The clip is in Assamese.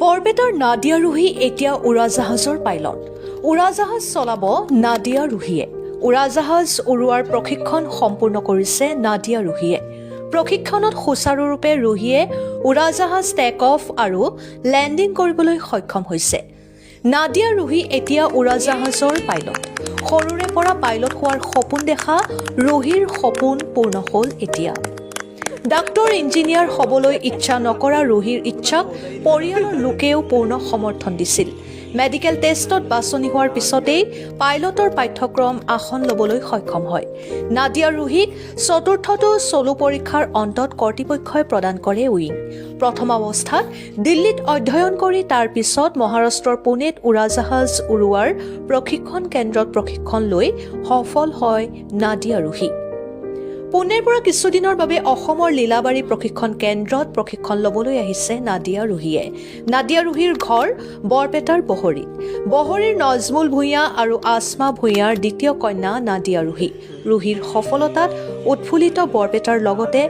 বৰপেটাৰ নাদিয়া ৰুহি এতিয়া উৰাজাহাজৰ পাইলট। উৰাজাহাজ চলাব নাদিয়া ৰুহিয়ে। উৰাজাহাজ উৰুৱাৰ প্ৰশিক্ষণ সম্পূৰ্ণ কৰিছে নাদিয়া ৰুহিয়ে। প্ৰশিক্ষণত সুচাৰুৰূপে ৰুহিয়ে উৰাজাহাজ টেক অফ আৰু লেণ্ডিং কৰিবলৈ সক্ষম হৈছে। নাদিয়া ৰুহি এতিয়া উৰাজাহাজৰ পাইলট। সৰুৰে পৰা পাইলট হোৱাৰ সপোন দেখা ৰুহিৰ সপোন পূৰ্ণ হ'ল এতিয়া। ডাক্তৰ ইঞ্জিনিয়াৰ হ'বলৈ ইচ্ছা নকৰা ৰুহিৰ ইচ্ছাক পৰিয়ালৰ লোকেও পূৰ্ণ সমৰ্থন দিছিল। মেডিকেল টেষ্টত বাছনি হোৱাৰ পিছতেই পাইলটৰ পাঠ্যক্ৰম আসন ল'বলৈ সক্ষম হয়। নাদিয়া ৰুহিক চতুৰ্থটো চলু পৰীক্ষাৰ অন্তত কৰ্তৃপক্ষই প্ৰদান কৰে উইং। প্ৰথম অৱস্থাত দিল্লীত অধ্যয়ন কৰি তাৰ পিছত মহাৰাষ্ট্ৰৰ পুনেত উৰাজাহাজ উৰুৱাৰ প্ৰশিক্ষণ কেন্দ্ৰত প্ৰশিক্ষণ লৈ সফল হয় নাদিয়া ৰুহি। পুনেৰ পৰা কিছুদিনৰ বাবে অসমৰ লীলাবাৰী প্ৰশিক্ষণ কেন্দ্ৰত প্ৰশিক্ষণ ল'বলৈ আহিছে নাদিয়া ৰুহিয়ে। নাদিয়া ৰুহিৰ ঘৰ বৰপেটাৰ বহৰীত। বহৰীৰ নজমুল ভূঞা আৰু আসমা ভূঞাৰ দ্বিতীয় কন্যা নাদিয়া ৰুহি। ৰুহিৰ সফলতাত উৎফুল্লিত বৰপেটাৰ লগতে